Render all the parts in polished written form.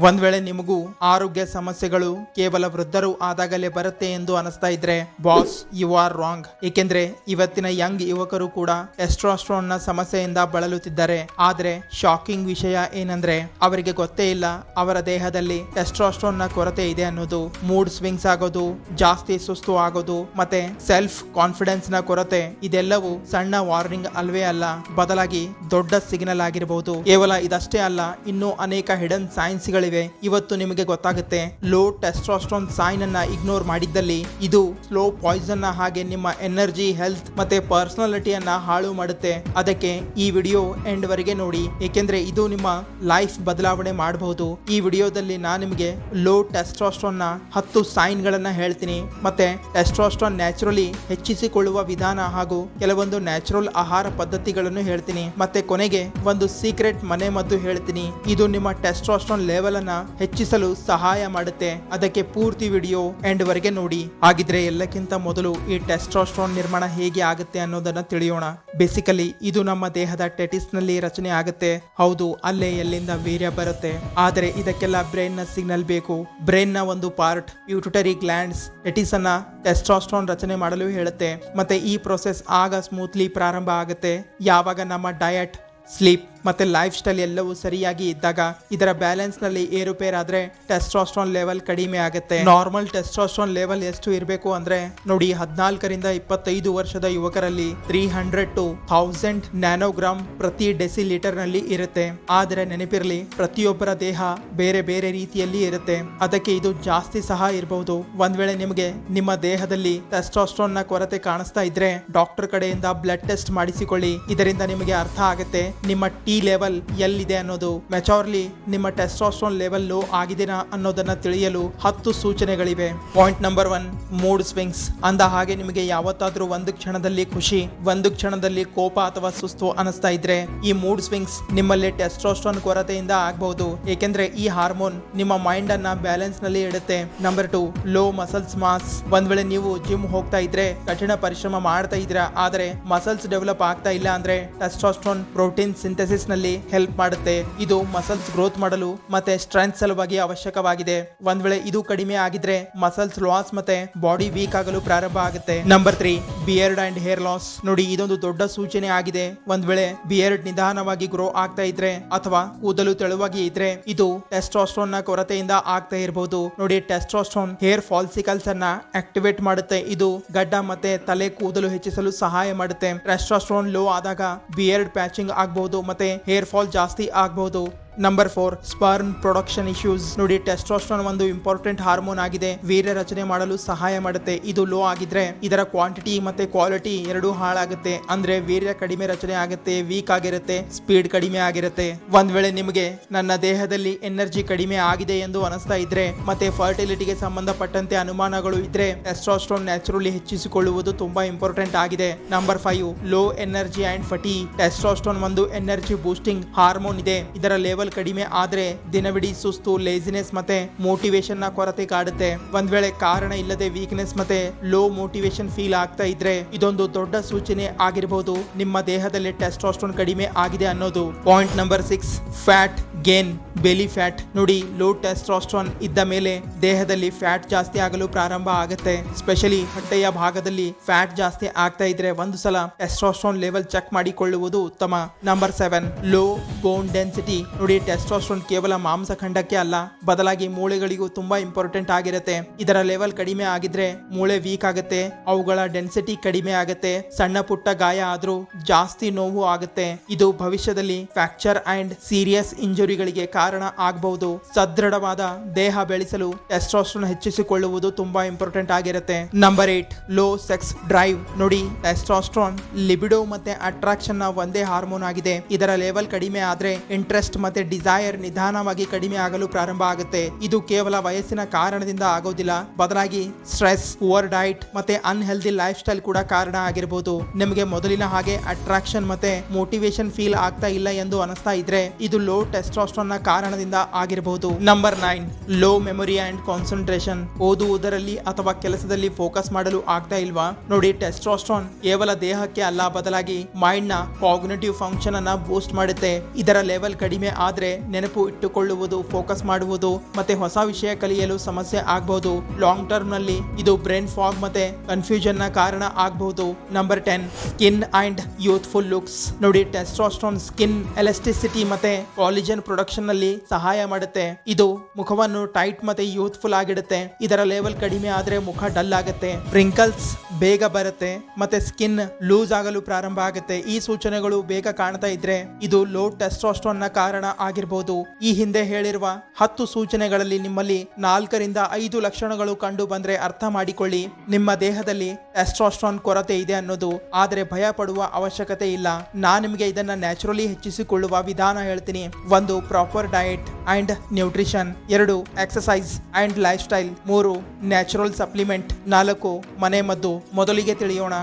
ಒಂದ್ ವೇಳೆ ನಿಮಗೂ ಆರೋಗ್ಯ ಸಮಸ್ಯೆಗಳು ಕೇವಲ ವೃದ್ಧರು ಆದಾಗಲೇ ಬರುತ್ತೆ ಎಂದು ಅನಿಸ್ತಾ ಇದ್ರೆ ಬಾಸ್ ಯು ಆರ್ ರಾಂಗ್. ಏಕೆಂದ್ರೆ ಇವತ್ತಿನ ಯಂಗ್ ಯುವಕರು ಕೂಡ ಟೆಸ್ಟೋಸ್ಟೆರಾನ್ ನ ಸಮಸ್ಯೆಯಿಂದ ಬಳಲುತ್ತಿದ್ದಾರೆ. ಆದ್ರೆ ಶಾಕಿಂಗ್ ವಿಷಯ ಏನಂದ್ರೆ ಅವರಿಗೆ ಗೊತ್ತೇ ಇಲ್ಲ ಅವರ ದೇಹದಲ್ಲಿ ಟೆಸ್ಟೋಸ್ಟೆರಾನ್ ನ ಕೊರತೆ ಇದೆ ಅನ್ನೋದು. ಮೂಡ್ ಸ್ವಿಂಗ್ಸ್ ಆಗೋದು, ಜಾಸ್ತಿ ಸುಸ್ತು ಆಗೋದು ಮತ್ತೆ ಸೆಲ್ಫ್ ಕಾನ್ಫಿಡೆನ್ಸ್ ನ ಕೊರತೆ ಇದೆಲ್ಲವೂ ಸಣ್ಣ ವಾರ್ನಿಂಗ್ ಅಲ್ವೇ ಅಲ್ಲ, ಬದಲಾಗಿ ದೊಡ್ಡ ಸಿಗ್ನಲ್ ಆಗಿರಬಹುದು. ಕೇವಲ ಇದಷ್ಟೇ ಅಲ್ಲ, ಇನ್ನೂ ಅನೇಕ ಹಿಡನ್ ಸೈನ್ಸ್ ಗಳಿವೆ. ಇವತ್ತು ನಿಮಗೆ ಗೊತ್ತಾಗುತ್ತೆ. ಲೋ ಟೆಸ್ಟೋಸ್ಟೆರಾನ್ ಸೈನ್ ಅನ್ನ ಇಗ್ನೋರ್ ಮಾಡಿದ್ದಲ್ಲಿ ಇದು ಸ್ಲೋ ಪಾಯ್ಸನ್ ನ ಹಾಗೆ ನಿಮ್ಮ ಎನರ್ಜಿ, ಹೆಲ್ತ್ ಮತ್ತೆ ಪರ್ಸನಾಲಿಟಿಯನ್ನ ಹಾಳು ಮಾಡುತ್ತೆ. ಅದಕ್ಕೆ ಈ ವಿಡಿಯೋ ಎಂಡ್ ವರೆಗೆ ನೋಡಿ, ಏಕೆಂದ್ರೆ ಇದು ನಿಮ್ಮ ಲೈಫ್ ಬದಲಾವಣೆ ಮಾಡಬಹುದು. ಈ ವಿಡಿಯೋದಲ್ಲಿ ನಾನು ನಿಮಗೆ ಲೋ ಟೆಸ್ಟೋಸ್ಟೆರಾನ್ ನ 10 ಸೈನ್ ಗಳನ್ನ ಹೇಳ್ತೀನಿ, ಮತ್ತೆ ಟೆಸ್ಟೋಸ್ಟೆರಾನ್ ನ್ಯಾಚುರಲಿ ಹೆಚ್ಚಿಸಿಕೊಳ್ಳುವ ವಿಧಾನ ಹಾಗೂ ಕೆಲವೊಂದು ನ್ಯಾಚುರಲ್ ಆಹಾರ ಪದ್ಧತಿಗಳನ್ನು ಹೇಳ್ತೀನಿ. ಮತ್ತೆ ಕೊನೆಗೆ ಒಂದು ಸೀಕ್ರೆಟ್ ಮನೆ ಮದ್ದು ಹೇಳ್ತೀನಿ. ಇದು ನಿಮ್ಮ ಟೆಸ್ಟೋಸ್ಟೆರಾನ್ ಲೆವೆಲ್ ಅನ್ನ ಹೆಚ್ಚಿಸಲು ಸಹಾಯ ಮಾಡುತ್ತೆ. ಅದಕ್ಕೆ ಪೂರ್ತಿ ವಿಡಿಯೋ ಎಂಡ್ ವರೆಗೆ ನೋಡಿ. ಹಾಗಿದ್ರೆ ಎಲ್ಲಕ್ಕಿಂತ ಮೊದಲು ಈ ಟೆಸ್ಟೋಸ್ಟೆರಾನ್ ನಿರ್ಮಾಣ ಹೇಗೆ ಆಗುತ್ತೆ ಅನ್ನೋದನ್ನ ತಿಳಿಯೋಣ. ಬೇಸಿಕಲಿ ಇದು ನಮ್ಮ ದೇಹದ ಟೆಟಿಸ್ ನಲ್ಲಿ ರಚನೆ ಆಗುತ್ತೆ. ಹೌದು, ಅಲ್ಲೇ ಎಲ್ಲಿಂದ ವೀರ್ಯ ಬರುತ್ತೆ. ಆದರೆ ಇದಕ್ಕೆಲ್ಲ ಬ್ರೈನ್ ನ ಸಿಗ್ನಲ್ ಬೇಕು. ಬ್ರೈನ್ ನ ಒಂದು ಪಾರ್ಟ್ ಪಿಟ್ಯೂಟರಿ ಗ್ಲ್ಯಾಂಡ್ಸ್ ಟೆಟಿಸ್ ಅನ್ನ ಟೆಸ್ಟೋಸ್ಟೆರಾನ್ ರಚನೆ ಮಾಡಲು ಹೇಳುತ್ತೆ. ಮತ್ತೆ ಈ ಪ್ರೊಸೆಸ್ ಆಗ ಸ್ಮೂತ್ಲಿ ಪ್ರಾರಂಭ ಆಗುತ್ತೆ ಯಾವಾಗ ನಮ್ಮ ಡಯಟ್, ಸ್ಲೀಪ್ ಮತ್ತೆ ಲೈಫ್ ಸ್ಟೈಲ್ ಎಲ್ಲವೂ ಸರಿಯಾಗಿ ಇದ್ದಾಗ. ಇದರ ಬ್ಯಾಲೆನ್ಸ್ ನಲ್ಲಿ ಏರುಪೇರಾದ್ರೆ ಟೆಸ್ಟೋಸ್ಟೆರಾನ್ ಲೆವೆಲ್ ಕಡಿಮೆ ಆಗುತ್ತೆ. ನಾರ್ಮಲ್ ಟೆಸ್ಟೋಸ್ಟೆರಾನ್ ಲೆವೆಲ್ ಎಷ್ಟು ಇರಬೇಕು ಅಂದ್ರೆ ನೋಡಿ, 14 ರಿಂದ 25 ವರ್ಷದ ಯುವಕರಲ್ಲಿ 300 to 1000 ನ್ಯಾನೋಗ್ರಾಮ್ ಪ್ರತಿ ಡೆಸಿಲೀಟರ್ ನಲ್ಲಿ ಇರುತ್ತೆ. ಆದರೆ ನೆನಪಿರಲಿ, ಪ್ರತಿಯೊಬ್ಬರ ದೇಹ ಬೇರೆ ಬೇರೆ ರೀತಿಯಲ್ಲಿ ಇರುತ್ತೆ. ಅದಕ್ಕೆ ಇದು ಜಾಸ್ತಿ ಸಹ ಇರಬಹುದು. ಒಂದ್ ವೇಳೆ ನಿಮಗೆ ನಿಮ್ಮ ದೇಹದಲ್ಲಿ ಟೆಸ್ಟೋಸ್ಟೆರಾನ್ ನ ಕೊರತೆ ಕಾಣಿಸ್ತಾ ಇದ್ರೆ ಡಾಕ್ಟರ್ ಕಡೆಯಿಂದ ಬ್ಲಡ್ ಟೆಸ್ಟ್ ಮಾಡಿಸಿಕೊಳ್ಳಿ. ಇದರಿಂದ ನಿಮಗೆ ಅರ್ಥ ಆಗುತ್ತೆ ನಿಮ್ಮ ಟಿ ಲೆವೆಲ್ ಎಲ್ಲಿದೆ ಅನ್ನೋದು. ಮೆಚೂರ್ಲಿ ನಿಮ್ಮ ಟೆಸ್ಟೋಸ್ಟೆರಾನ್ ಲೆವೆಲ್ ಲೋ ಆಗಿದೆನಾ ಅನ್ನೋದನ್ನ ತಿಳಿಯಲು 10 ಸೂಚನೆಗಳಿವೆ. Point number 1, mood swings. ಅಂದ ಹಾಗೆ ನಿಮಗೆ ಯಾವತ್ತಾದ್ರೂ ಒಂದು ಕ್ಷಣದಲ್ಲಿ ಖುಷಿ, ಒಂದು ಕ್ಷಣದಲ್ಲಿ ಕೋಪ ಅಥವಾ ಸುಸ್ತು ಅನಿಸ್ತಾ ಇದ್ರೆ ಈ ಮೂಡ್ ಸ್ವಿಂಗ್ಸ್ ನಿಮ್ಮಲ್ಲಿ ಟೆಸ್ಟೋಸ್ಟೆರಾನ್ ಕೊರತೆಯಿಂದ ಆಗಬಹುದು. ಏಕೆಂದ್ರೆ ಈ ಹಾರ್ಮೋನ್ ನಿಮ್ಮ ಮೈಂಡ್ ಅನ್ನ ಬ್ಯಾಲೆನ್ಸ್ ನಲ್ಲಿ ಇಡುತ್ತೆ. Number 2, low muscle mass. ಒಂದ್ ವೇಳೆ ನೀವು ಜಿಮ್ ಹೋಗ್ತಾ ಇದ್ರೆ, ಕಠಿಣ ಪರಿಶ್ರಮ ಮಾಡ್ತಾ ಇದ್ರ, ಆದ್ರೆ ಮಸಲ್ಸ್ ಡೆವಲಪ್ ಆಗ್ತಾ ಇಲ್ಲ ಅಂದ್ರೆ ಟೆಸ್ಟೋಸ್ಟೆರಾನ್ ಪ್ರೋಟೀನ್ ಸಿಂಥೆಸಿಸ್ ನಲ್ಲಿ ಹೆಲ್ಪ್ ಮಾಡುತ್ತೆ. ಇದು ಮಸಲ್ಸ್ ಗ್ರೋತ್ ಮಾಡಲು ಮತ್ತೆ ಸ್ಟ್ರೆಂತ್ ಸಲುವಾಗಿ ಅವಶ್ಯಕವಾಗಿದೆ. ಒಂದ್ ವೇಳೆ ಇದು ಕಡಿಮೆ ಆಗಿದ್ರೆ ಮಸಲ್ಸ್ ಲಾಸ್ ಮತ್ತೆ ಬಾಡಿ ವೀಕ್ ಆಗಲು ಪ್ರಾರಂಭ ಆಗುತ್ತೆ. Number 3, beard and hair loss. ನೋಡಿ, ಇದೊಂದು ದೊಡ್ಡ ಸೂಚನೆ ಆಗಿದೆ. ಒಂದ್ ವೇಳೆ ಬಿಯರ್ಡ್ ನಿಧಾನವಾಗಿ ಗ್ರೋ ಆಗ್ತಾ ಇದ್ರೆ ಅಥವಾ ಕೂದಲು ತೆಳುವಾಗಿ ಇದ್ರೆ ಇದು ಟೆಸ್ಟೋಸ್ಟೆರಾನ್ ನ ಕೊರತೆಯಿಂದ ಆಗ್ತಾ ಇರಬಹುದು. ನೋಡಿ, ಟೆಸ್ಟೋಸ್ಟೆರಾನ್ ಹೇರ್ ಫಾಲಿಕಲ್ಸ್ ಅನ್ನ ಆಕ್ಟಿವೇಟ್ ಮಾಡುತ್ತೆ. ಇದು ಗಡ್ಡ ಮತ್ತೆ ತಲೆ ಕೂದಲು ಹೆಚ್ಚಿಸಲು ಸಹಾಯ ಮಾಡುತ್ತೆ. ಟೆಸ್ಟೋಸ್ಟೆರಾನ್ ಲೋ ಆದಾಗ ಬಿಯರ್ಡ್ ಪ್ಯಾಚಿಂಗ್ ಆಗಬಹುದು ಮತ್ತೆ ಹೇರ್ ಫಾಲ್ ಜಾಸ್ತಿ ಆಗಬಹುದು. Number 4, sperm production issues. ನೋಡಿ, ಟೆಸ್ಟೋಸ್ಟೆರಾನ್ ಒಂದು ಇಂಪಾರ್ಟೆಂಟ್ ಹಾರ್ಮೋನ್ ಆಗಿದೆ. ವೀರ್ಯ ರಚನೆ ಮಾಡಲು ಸಹಾಯ ಮಾಡುತ್ತೆ. ಇದು ಲೋ ಆಗಿದ್ರೆ ಇದರ ಕ್ವಾಂಟಿಟಿ ಮತ್ತೆ ಕ್ವಾಲಿಟಿ ಎರಡೂ ಹಾಳಾಗುತ್ತೆ. ಅಂದ್ರೆ ವೀರ್ಯ ಕಡಿಮೆ ರಚನೆ ಆಗುತ್ತೆ, ವೀಕ್ ಆಗಿರುತ್ತೆ, ಸ್ಪೀಡ್ ಕಡಿಮೆ ಆಗಿರುತ್ತೆ. ಒಂದ್ ವೇಳೆ ನಿಮಗೆ ನನ್ನ ದೇಹದಲ್ಲಿ ಎನರ್ಜಿ ಕಡಿಮೆ ಆಗಿದೆ ಎಂದು ಅನಿಸ್ತಾ ಇದ್ರೆ ಮತ್ತೆ ಫರ್ಟಿಲಿಟಿಗೆ ಸಂಬಂಧಪಟ್ಟಂತೆ ಅನುಮಾನಗಳು ಇದ್ರೆ ಟೆಸ್ಟೋಸ್ಟೆರಾನ್ ನ್ಯಾಚುರಲಿ ಹೆಚ್ಚಿಸಿಕೊಳ್ಳುವುದು ತುಂಬಾ ಇಂಪಾರ್ಟೆಂಟ್ ಆಗಿದೆ. Number 5, low energy and ಫಟಿ. Testosterone ಒಂದು ಎನರ್ಜಿ ಬೂಸ್ಟಿಂಗ್ ಹಾರ್ಮೋನ್ ಇದೆ. ಇದರ ಲೆವೆಲ್ ಕಡಿಮೆ ಆದ್ರೆ ದಿನವಿಡೀ ಸುಸ್ತು, ಲೇಜಿನೆಸ್ ಮತ್ತೆ ಮೋಟಿವೇಶನ್ ನ ಕೊರತೆ ಕಾಡುತ್ತೆ. ಒಂದ್ ವೇಳೆ ಕಾರಣ ಇಲ್ಲದೆ ವೀಕ್ನೆಸ್ ಮತ್ತೆ ಲೋ ಮೋಟಿವೇಶನ್ ಫೀಲ್ ಆಗ್ತಾ ಇದ್ರೆ ಇದೊಂದು ದೊಡ್ಡ ಸೂಚನೆ ಆಗಿರಬಹುದು ನಿಮ್ಮ ದೇಹದಲ್ಲಿ ಟೆಸ್ಟೋಸ್ಟೆರಾನ್ ಕಡಿಮೆ ಆಗಿದೆ ಅನ್ನೋದು. ಪಾಯಿಂಟ್ ನಂಬರ್ 6, ಫ್ಯಾಟ್ ಗೇನ್, ಬೆಲಿ ಫ್ಯಾಟ್. ನೋಡಿ, ಲೋ ಟೆಸ್ಟೋಸ್ಟೆರಾನ್ ಇದ್ದ ಮೇಲೆ ದೇಹದಲ್ಲಿ ಫ್ಯಾಟ್ ಜಾಸ್ತಿ ಆಗಲು ಪ್ರಾರಂಭ ಆಗುತ್ತೆ. ಸ್ಪೆಷಲಿ ಹೊಟ್ಟೆಯ ಭಾಗದಲ್ಲಿ ಫ್ಯಾಟ್ ಜಾಸ್ತಿ ಆಗ್ತಾ ಇದ್ರೆ ಒಂದು ಸಲ ಟೆಸ್ಟೋಸ್ಟೆರಾನ್ ಲೆವೆಲ್ ಚೆಕ್ ಮಾಡಿಕೊಳ್ಳುವುದು ಉತ್ತಮ. Number 7, low bone density. ನೋಡಿ, ಟೆಸ್ಟೋಸ್ಟೆರಾನ್ ಕೇವಲ ಮಾಂಸಖಂಡಕ್ಕೆ ಅಲ್ಲ, ಬದಲಾಗಿ ಮೂಳೆಗಳಿಗೂ ತುಂಬಾ ಇಂಪಾರ್ಟೆಂಟ್ ಆಗಿರುತ್ತೆ. ಇದರ ಲೆವೆಲ್ ಕಡಿಮೆ ಆಗಿದ್ರೆ ಮೂಳೆ ವೀಕ್ ಆಗುತ್ತೆ, ಅವುಗಳ ಡೆನ್ಸಿಟಿ ಕಡಿಮೆ ಆಗುತ್ತೆ, ಸಣ್ಣ ಪುಟ್ಟ ಗಾಯ ಆದ್ರೂ ಜಾಸ್ತಿ ನೋವು ಆಗುತ್ತೆ. ಇದು ಭವಿಷ್ಯದಲ್ಲಿ ಫ್ರಾಕ್ಚರ್ ಅಂಡ್ ಸೀರಿಯಸ್ ಇಂಜುರಿಗಳಿಗೆ ಕಾರಣ ಆಗಬಹುದು. ಸದೃಢವಾದ ದೇಹ ಬೆಳೆಸಲು ಟೆಸ್ಟೋಸ್ಟೆರಾನ್ ಹೆಚ್ಚಿಸಿಕೊಳ್ಳುವುದು ತುಂಬಾ ಇಂಪಾರ್ಟೆಂಟ್ ಆಗಿರುತ್ತೆ. Number 8, low sex drive. ನೋಡಿ, ಟೆಸ್ಟೋಸ್ಟೆರಾನ್ ಲಿಬಿಡೋ ಮತ್ತೆ ಅಟ್ರಾಕ್ಷನ್ ನ ಒಂದೇ ಹಾರ್ಮೋನ್ ಆಗಿದೆ. ಇದರ ಲೆವೆಲ್ ಕಡಿಮೆ ಆದ್ರೆ ಇಂಟ್ರೆಸ್ಟ್ ಮತ್ತೆ ಡಿಸೈರ್ ನಿಧಾನವಾಗಿ ಕಡಿಮೆ ಆಗಲು ಪ್ರಾರಂಭ ಆಗುತ್ತೆ. ಇದು ಕೇವಲ ವಯಸ್ಸಿನ ಕಾರಣದಿಂದ ಆಗೋದಿಲ್ಲ, ಬದಲಾಗಿ ಸ್ಟ್ರೆಸ್, ಪುವರ್ ಡಯಟ್ ಮತ್ತೆ ಅನ್ಹೆಲ್ದಿ ಲೈಫ್ ಸ್ಟೈಲ್ ಕೂಡ ಕಾರಣ ಆಗಿರಬಹುದು. ನಿಮಗೆ ಮೊದಲಿನ ಹಾಗೆ ಅಟ್ರಾಕ್ಷನ್ ಮತ್ತೆ ಮೋಟಿವೇಶನ್ ಫೀಲ್ ಆಗ್ತಾ ಇಲ್ಲ ಎಂದು ಅನಿಸ್ತಾ ಇದ್ರೆ ಇದು ಲೋ ಟೆಸ್ಟೋಸ್ಟೆರಾನ್ ನ ಕಾರಣದಿಂದ ಆಗಿರಬಹುದು. Number 9, low memory and concentration. ಓದುವುದರಲ್ಲಿ ಅಥವಾ ಕೆಲಸದಲ್ಲಿ ಫೋಕಸ್ ಮಾಡಲು ಆಗ್ತಾ ಇಲ್ವಾ? ನೋಡಿ, ಟೆಸ್ಟೋಸ್ಟೆರಾನ್ ಕೇವಲ ದೇಹಕ್ಕೆ ಅಲ್ಲ, ಬದಲಾಗಿ ಮೈಂಡ್ ನ ಕಾಗ್ನಿಟಿವ್ ಫಂಕ್ಷನ್ ಅನ್ನ ಬೂಸ್ಟ್ ಮಾಡುತ್ತೆ. ಇದರ ಲೆವೆಲ್ ಕಡಿಮೆ ಆದ್ರೆ ನೆನಪು ಇಟ್ಟುಕೊಳ್ಳುವುದು, ಫೋಕಸ್ ಮಾಡುವುದು ಮತ್ತೆ ಹೊಸ ವಿಷಯ ಕಲಿಯಲು ಸಮಸ್ಯೆ ಆಗಬಹುದು. ಲಾಂಗ್ ಟರ್ಮ್ ನಲ್ಲಿ ಇದು ಬ್ರೈನ್ ಫಾಗ್ ಮತ್ತೆ ಕನ್ಫ್ಯೂಷನ್ ನ ಕಾರಣ ಆಗಬಹುದು. Number 10, skin and youthful looks. ನೋಡಿ, ಟೆಸ್ಟೋಸ್ಟೆರಾನ್ ಸ್ಕಿನ್ ಎಲಾಸ್ಟಿಸಿಟಿ ಮತ್ತೆ ಕಾಲಿಜನ್ ಪ್ರೊಡಕ್ಷನ್ ನಲ್ಲಿ ಸಹಾಯ ಮಾಡುತ್ತೆ. ಇದು ಮುಖವನ್ನು ಟೈಟ್ ಮತ್ತೆ ಯೂತ್ಫುಲ್ ಆಗಿಡುತ್ತೆ. ಇದರ ಲೆವೆಲ್ ಕಡಿಮೆ ಆದ್ರೆ ಮುಖ ಡಲ್ ಆಗುತ್ತೆ, ರಿಂಕಲ್ಸ್ ಬೇಗ ಬರುತ್ತೆ ಮತ್ತೆ ಸ್ಕಿನ್ ಲೂಸ್ ಆಗಲು ಪ್ರಾರಂಭ ಆಗುತ್ತೆ. ಈ ಸೂಚನೆಗಳು ಬೇಗ ಕಾಣ್ತಾ ಇದ್ರೆ ಇದು ಲೋ ಟೆಸ್ಟೋಸ್ಟೆರಾನ್ ನ ಕಾರಣ ಆಗಿರಬಹುದು. ಈ ಹಿಂದೆ ಹೇಳಿರುವ 10 ಸೂಚನೆಗಳಲ್ಲಿ ನಿಮ್ಮಲ್ಲಿ 4 ರಿಂದ 5 ಲಕ್ಷಣಗಳು ಕಂಡು ಬಂದ್ರೆ ಅರ್ಥ ಮಾಡಿಕೊಳ್ಳಿ ನಿಮ್ಮ ದೇಹದಲ್ಲಿ ಟೆಸ್ಟೋಸ್ಟೆರಾನ್ ಕೊರತೆ ಇದೆ ಅನ್ನೋದು. ಆದ್ರೆ ಭಯ ಪಡುವ ಅವಶ್ಯಕತೆ ಇಲ್ಲ. ನಾನು ನಿಮಗೆ ಇದನ್ನ ನ್ಯಾಚುರಲಿ ಹೆಚ್ಚಿಸಿಕೊಳ್ಳುವ ವಿಧಾನ ಹೇಳ್ತೀನಿ. 1, proper diet and nutrition. 2, exercise and life style. 3, natural supplement. 4, ಮನೆ ಮದ್ದು. ಮೊದಲಿಗೆ ತಿಳಿಯೋಣ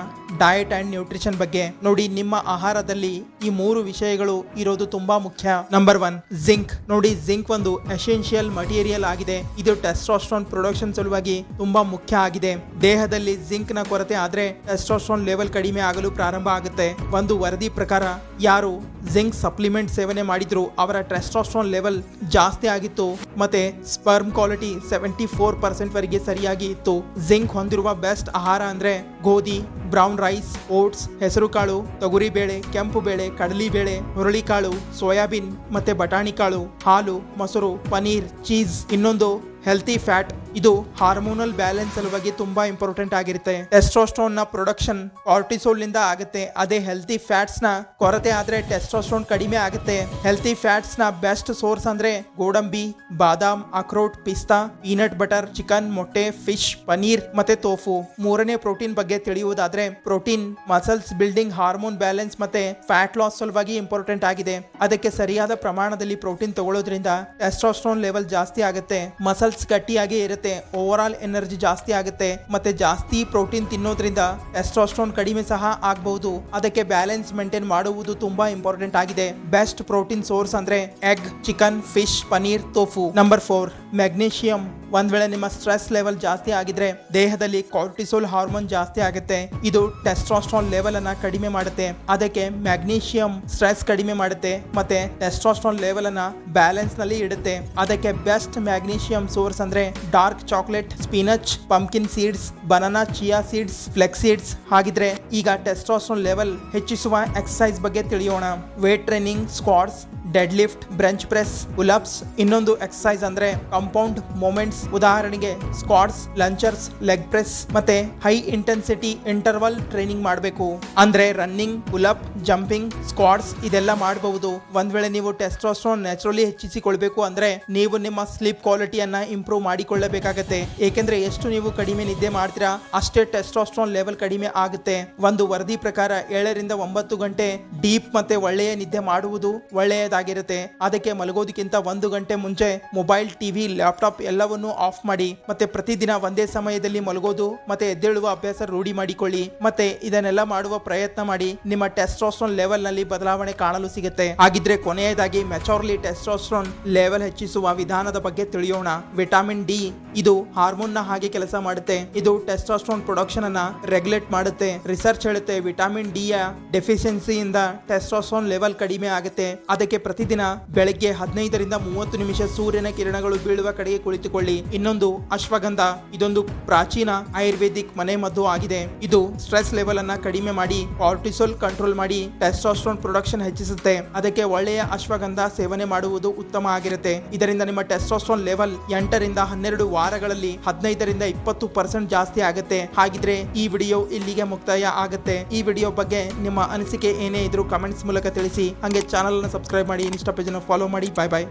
ಡಯಟ್ ಅಂಡ್ ನ್ಯೂಟ್ರಿಷನ್ ಬಗ್ಗೆ. ನೋಡಿ, ನಿಮ್ಮ ಆಹಾರದಲ್ಲಿ ಈ 3 ವಿಷಯಗಳು ಇರೋದು ತುಂಬಾ ಮುಖ್ಯ. Number 1, zinc. ನೋಡಿ, ಜಿಂಕ್ ಒಂದು ಎಸೆನ್ಷಿಯಲ್ ಮಟೀರಿಯಲ್ ಆಗಿದೆ. ಇದು ಟೆಸ್ಟೋಸ್ಟೆರಾನ್ ಪ್ರೊಡಕ್ಷನ್ ಸಲುವಾಗಿ ತುಂಬಾ ಮುಖ್ಯ ಆಗಿದೆ. ದೇಹದಲ್ಲಿ ಜಿಂಕ್ ನ ಕೊರತೆ ಆದ್ರೆ ಟೆಸ್ಟೋಸ್ಟೆರಾನ್ ಲೆವೆಲ್ ಕಡಿಮೆ ಆಗಲು ಪ್ರಾರಂಭ ಆಗುತ್ತೆ. ಒಂದು ವರದಿ ಪ್ರಕಾರ ಯಾರು ಜಿಂಕ್ ಸಪ್ಲಿಮೆಂಟ್ ಸೇವನೆ ಮಾಡಿದ್ರು ಅವರ ಟೆಸ್ಟೋಸ್ಟೆರಾನ್ ಲೆವೆಲ್ ಜಾಸ್ತಿ ಆಗಿತ್ತು ಮತ್ತೆ ಸ್ಪರ್ಮ್ ಕ್ವಾಲಿಟಿ 74% ವರೆಗೆ ಸರಿಯಾಗಿ ಇತ್ತು. ಜಿಂಕ್ ಹೊಂದಿರುವ ಬೆಸ್ಟ್ ಆಹಾರ ಅಂದ್ರೆ ಗೋಧಿ, ಬ್ರೌನ್ ರೈಸ್, ಓಟ್ಸ್, ಹೆಸರು ಕಾಳು, ತೊಗರಿ ಬೇಳೆ, ಕೆಂಪು ಬೇಳೆ, ಕಡಲಿ ಬೇಳೆ, ಹುರುಳಿಕಾಳು, ಸೋಯಾಬೀನ್ ಮತ್ತೆ ಬಟಾಣಿ ಕಾಳು, ಹಾಲು, ಮೊಸರು, ಪನೀರ್, ಚೀಸ್. ಇನ್ನೊಂದು ಹೆಲ್ತಿ ಫ್ಯಾಟ್. ಇದು ಹಾರ್ಮೋನಲ್ ಬ್ಯಾಲೆನ್ಸ್ ಸಲುವಾಗಿ ತುಂಬಾ ಇಂಪಾರ್ಟೆಂಟ್ ಆಗಿರುತ್ತೆ. ಟೆಸ್ಟೋಸ್ಟೆರಾನ್ ನ ಪ್ರೊಡಕ್ಷನ್ ಕಾರ್ಟಿಸೋಲ್ ನಿಂದ ಆಗುತ್ತೆ. ಅದೇ ಹೆಲ್ತಿ ಫ್ಯಾಟ್ಸ್ ನ ಕೊರತೆ ಆದ್ರೆ ಟೆಸ್ಟೋಸ್ಟೆರಾನ್ ಕಡಿಮೆ ಆಗುತ್ತೆ. ಹೆಲ್ತಿ ಫ್ಯಾಟ್ಸ್ ನ ಬೆಸ್ಟ್ ಸೋರ್ಸ್ ಅಂದ್ರೆ ಗೋಡಂಬಿ, ಬಾದಾಮ್, ಅಕ್ರೋಟ್, ಪಿಸ್ತಾ, ಪೀನಟ್ ಬಟರ್, ಚಿಕನ್, ಮೊಟ್ಟೆ, ಫಿಶ್, ಪನೀರ್ ಮತ್ತೆ ತೋಫು. 3ನೇ ಪ್ರೋಟೀನ್ ಬಗ್ಗೆ ತಿಳಿಯುವುದಾದ್ರೆ protein muscles building, hormone balance ಮತ್ತೆ ಫ್ಯಾಟ್ ಲಾಸ್ ಸಲುವಾಗಿ ಇಂಪಾರ್ಟೆಂಟ್ ಆಗಿದೆ. ಅದಕ್ಕೆ ಸರಿಯಾದ ಪ್ರಮಾಣದಲ್ಲಿ ಪ್ರೋಟೀನ್ ತಗೊಳ್ಳೋದ್ರಿಂದ ಟೆಸ್ಟೋಸ್ಟೆರಾನ್ ಲೆವೆಲ್ ಜಾಸ್ತಿ ಆಗುತ್ತೆ, ಮಸಲ್ಸ್ ಗಟ್ಟಿಯಾಗಿ ಇರುತ್ತೆ, ಓವರ್ ಆಲ್ ಎನರ್ಜಿ ಜಾಸ್ತಿ ಆಗುತ್ತೆ. ಮತ್ತೆ ಜಾಸ್ತಿ ಪ್ರೋಟೀನ್ ತಿನ್ನೋದ್ರಿಂದ ಟೆಸ್ಟೋಸ್ಟೆರಾನ್ ಕಡಿಮೆ ಸಹ ಆಗಬಹುದು. ಅದಕ್ಕೆ ಬ್ಯಾಲೆನ್ಸ್ ಮೇಂಟೈನ್ ಮಾಡುವುದು ತುಂಬಾ ಇಂಪಾರ್ಟೆಂಟ್ ಆಗಿದೆ. ಬೆಸ್ಟ್ ಪ್ರೋಟೀನ್ ಸೋರ್ಸ್ ಅಂದ್ರೆ egg, chicken, fish, paneer, tofu. Number 4, magnesium. ಒಂದ್ ವೇಳೆ ನಿಮ್ಮ ಸ್ಟ್ರೆಸ್ ಲೆವೆಲ್ ಜಾಸ್ತಿ ಆಗಿದ್ರೆ ದೇಹದಲ್ಲಿ ಕಾರ್ಟಿಸೋಲ್ ಹಾರ್ಮೋನ್ ಜಾಸ್ತಿ ಆಗುತ್ತೆ. ಇದು ಟೆಸ್ಟೋಸ್ಟೆರಾನ್ ಲೆವೆಲ್ ಅನ್ನ ಕಡಿಮೆ ಮಾಡುತ್ತೆ. ಅದಕ್ಕೆ ಮ್ಯಾಗ್ನೀಷಿಯಂ ಸ್ಟ್ರೆಸ್ ಕಡಿಮೆ ಮಾಡುತ್ತೆ ಮತ್ತೆ ಟೆಸ್ಟೋಸ್ಟೆರಾನ್ ಲೆವೆಲ್ ಅನ್ನ ಬ್ಯಾಲೆನ್ಸ್ ನಲ್ಲಿ ಇಡುತ್ತೆ. ಅದಕ್ಕೆ ಬೆಸ್ಟ್ ಮ್ಯಾಗ್ನೀಷಿಯಂ ಸೋರ್ಸ್ ಅಂದ್ರೆ dark chocolate, spinach, pumpkin seeds, banana, chia seeds, flax seeds. ಹಾಗಿದ್ರೆ ಈಗ ಟೆಸ್ಟೋಸ್ಟೆರಾನ್ ಲೆವೆಲ್ ಹೆಚ್ಚಿಸುವ ಎಕ್ಸರ್ಸೈಸ್ ಬಗ್ಗೆ ತಿಳಿಯೋಣ. Weight training, squats, deadlift, bench press, pull ups. ಇನ್ನೊಂದು ಎಕ್ಸರ್ಸೈಸ್ ಅಂದ್ರೆ ಕಾಂಪೌಂಡ್ ಮೂವ್ಮೆಂಟ್ಸ್. ಉದಾಹರಣೆಗೆ ಸ್ಕ್ವಾಟ್ಸ್, ಲಂಚರ್ಸ್, ಲೆಗ್ ಪ್ರೆಸ್ ಮತ್ತೆ ಹೈ ಇಂಟೆನ್ಸಿಟಿ ಇಂಟರ್ವಲ್ ಟ್ರೈನಿಂಗ್ ಮಾಡಬೇಕು. ಅಂದ್ರೆ ರನ್ನಿಂಗ್, ಪುಲ್ಅಪ್, ಜಂಪಿಂಗ್, ಸ್ಕ್ವಾಟ್ಸ್ ಇದೆಲ್ಲ ಮಾಡಬಹುದು. ಒಂದ್ ವೇಳೆ ನೀವು ಟೆಸ್ಟೋಸ್ಟೆರಾನ್ ನ್ಯಾಚುರಲಿ ಹೆಚ್ಚಿಸಿಕೊಳ್ಬೇಕು ಅಂದ್ರೆ ನೀವು ನಿಮ್ಮ ಸ್ಲೀಪ್ ಕ್ವಾಲಿಟಿಯನ್ನ ಇಂಪ್ರೂವ್ ಮಾಡಿಕೊಳ್ಳಬೇಕಾಗತ್ತೆ. ಏಕೆಂದ್ರೆ ಎಷ್ಟು ನೀವು ಕಡಿಮೆ ನಿದ್ದೆ ಮಾಡ್ತೀರಾ ಅಷ್ಟೇ ಟೆಸ್ಟೋಸ್ಟೆರಾನ್ ಲೆವೆಲ್ ಕಡಿಮೆ ಆಗುತ್ತೆ. ಒಂದು ವರದಿ ಪ್ರಕಾರ 7 ರಿಂದ 9 ಗಂಟೆ ಡೀಪ್ ಮತ್ತೆ ಒಳ್ಳೆಯ ನಿದ್ದೆ ಮಾಡುವುದು ಒಳ್ಳೆಯದಾಗಿರುತ್ತೆ. ಅದಕ್ಕೆ ಮಲಗೋದಕ್ಕಿಂತ 1 ಗಂಟೆ ಮುಂಚೆ ಮೊಬೈಲ್, ಟಿವಿ, ಲ್ಯಾಪ್ಟಾಪ್ ಎಲ್ಲವನ್ನೂ ಆಫ್ ಮಾಡಿ ಮತ್ತೆ ಪ್ರತಿದಿನ ಒಂದೇ ಸಮಯದಲ್ಲಿ ಮಲಗೋದು ಮತ್ತೆ ಎದ್ದೇಳುವ ಅಭ್ಯಾಸ ರೂಢಿ ಮಾಡಿಕೊಳ್ಳಿ. ಮತ್ತೆ ಇದನ್ನೆಲ್ಲ ಮಾಡುವ ಪ್ರಯತ್ನ ಮಾಡಿ ನಿಮ್ಮ ಟೆಸ್ಟೋಸ್ಟೆರಾನ್ ಲೆವೆಲ್ ನಲ್ಲಿ ಬದಲಾವಣೆ ಕಾಣಲು ಸಿಗುತ್ತೆ. ಹಾಗಿದ್ರೆ ಕೊನೆಯದಾಗಿ ಮೆಚೂರ್ಲಿ ಟೆಸ್ಟೋಸ್ಟೆರಾನ್ ಲೆವೆಲ್ ಹೆಚ್ಚಿಸುವ ವಿಧಾನದ ಬಗ್ಗೆ ತಿಳಿಯೋಣ. Vitamin D. ಇದು ಹಾರ್ಮೋನ್ ನ ಹಾಗೆ ಕೆಲಸ ಮಾಡುತ್ತೆ. ಇದು ಟೆಸ್ಟೋಸ್ಟೆರಾನ್ ಪ್ರೊಡಕ್ಷನ್ ಅನ್ನ ರೆಗ್ಯುಲೇಟ್ ಮಾಡುತ್ತೆ. ರಿಸರ್ಚ್ ಹೇಳುತ್ತೆ ವಿಟಮಿನ್ ಡಿ ಯ ಡೆಫಿಷಿಯನ್ಸಿಯಿಂದ ಟೆಸ್ಟೋಸ್ಟೆರಾನ್ ಲೆವೆಲ್ ಕಡಿಮೆ ಆಗುತ್ತೆ. ಅದಕ್ಕೆ ಪ್ರತಿದಿನ ಬೆಳಗ್ಗೆ 15 ರಿಂದ 30 ನಿಮಿಷ ಸೂರ್ಯನ ಕಿರಣಗಳು ಬೀಳುವ ಕಡೆಗೆ ಕುಳಿತುಕೊಳ್ಳಿ. ಇನ್ನೊಂದು ಅಶ್ವಗಂಧ. ಇದೊಂದು ಪ್ರಾಚೀನ ಆಯುರ್ವೇದಿಕ್ ಮನೆ ಮದ್ದು ಆಗಿದೆ. ಇದು ಸ್ಟ್ರೆಸ್ ಲೆವೆಲ್ ಅನ್ನ ಕಡಿಮೆ ಮಾಡಿ ಕಾರ್ಟಿಸೋಲ್ ಕಂಟ್ರೋಲ್ ಮಾಡಿ ಟೆಸ್ಟೋಸ್ಟೆರಾನ್ ಪ್ರೊಡಕ್ಷನ್ ಹೆಚ್ಚಿಸುತ್ತೆ. ಅದಕ್ಕೆ ಒಳ್ಳೆಯ ಅಶ್ವಗಂಧ ಸೇವನೆ ಮಾಡುವುದು ಉತ್ತಮ ಆಗಿರುತ್ತೆ. ಇದರಿಂದ ನಿಮ್ಮ ಟೆಸ್ಟೋಸ್ಟೆರಾನ್ ಲೆವೆಲ್ 8 ರಿಂದ 12 ವಾರಗಳಲ್ಲಿ 15 ರಿಂದ 20% ಜಾಸ್ತಿ ಆಗುತ್ತೆ. ಹಾಗಿದ್ರೆ ಈ ವಿಡಿಯೋ ಇಲ್ಲಿಗೆ ಮುಕ್ತಾಯ ಆಗುತ್ತೆ. ಈ ವಿಡಿಯೋ ಬಗ್ಗೆ ನಿಮ್ಮ ಅನಿಸಿಕೆ ಏನೇ ಇದ್ರೂ ಕಮೆಂಟ್ಸ್ ಮೂಲಕ ತಿಳಿಸಿ. ಹಾಗೆ ಚಾನಲ್ ಅನ್ನು ಸಬ್ಸ್ಕ್ರೈಬ್ ಮಾಡಿ, ಇನ್ಸ್ಟಾ ಪೇಜ್ ಅನ್ನು ಫಾಲೋ ಮಾಡಿ. ಬಾಯ್ ಬಾಯ್.